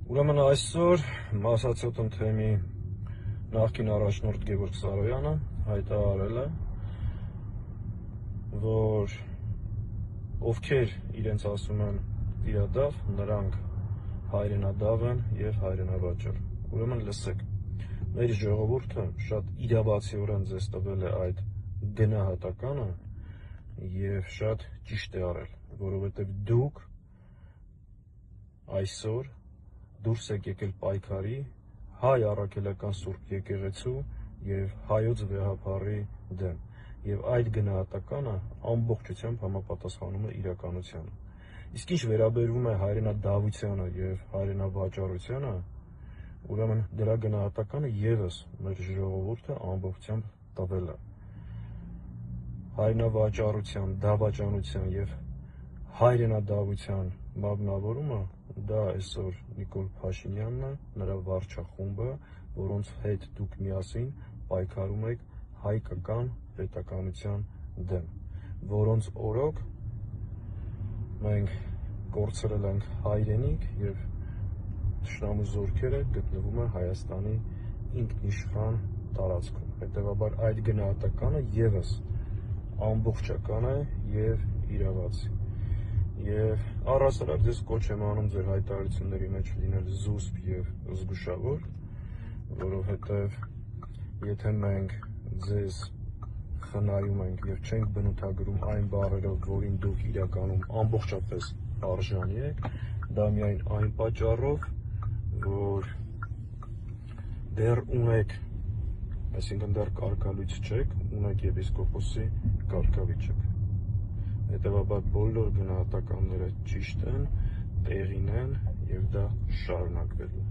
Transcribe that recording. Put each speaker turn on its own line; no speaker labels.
Ուրեմն այսօր Մասացոտ թեմի նախկին առաջնորդ Գևորգ Սարոյանը հայտարարել է, որ ովքեր իրենց ասում են տիրադավ, նրանք հայրենադավ են և հայրենավաճառ։ Ուրեմն լսեք, մեր ժողովուրդը շատ իրավացիորեն ձեզ տվել է այդ գնահատականը և շատ ճիշտ է արել, որովհետև դուք այսօր դուրս եք եկել պայքարի հայ առաքելական Սուրբ եկեղեցու և հայոց վեհափառի դեմ, և այդ գնահատականը ամբողջությամբ համապատասխանում է իրականությանը։ Իսկ ինչ վերաբերվում է հայրենադավությանը և հայրենավաճառությանը, ուրեմն դրա գնահատականը ևս մեր ժողովուրդը ամբողջությամբ տվել է։ Հայրենավաճառության, դավաճանության և հայրենադավության մագնավորումը դա այսօր Նիկոլ Փաշինյանն է, նրա վարչախումբը, որոնց հետ դուք միասին պայքարում եք հայկական պետականության դեմ, որոնց օրոք մենք կորցրել ենք հայրենիք և թշնամու զորքերը գտնվում են Հայաստանի ինքնիշխան տարածքում։ Հետևաբար այդ գնահատականը ևս ամբողջական է և իրավացի։ Եվ առհասարակ ձեզ կոչ եմ անում ձեր հայտարարությունների մեջ լինել զուսպ և զգուշավոր, որովհետև եթե մենք ձեզ խնայում ենք և չենք բնութագրում այն բառերով, որին դուք իրականում ամբողջապես արժանի եք, դա միայն այն պատճառով, որ դեռ ունեք, այսինքն դեռ կարգալույծ չեք, ունեք եպիսկոպոսի կարգավիճակ։ Հետևաբար բոլոր գնահատականները ճիշտ են, տեղին են և դա շարունակվելու է։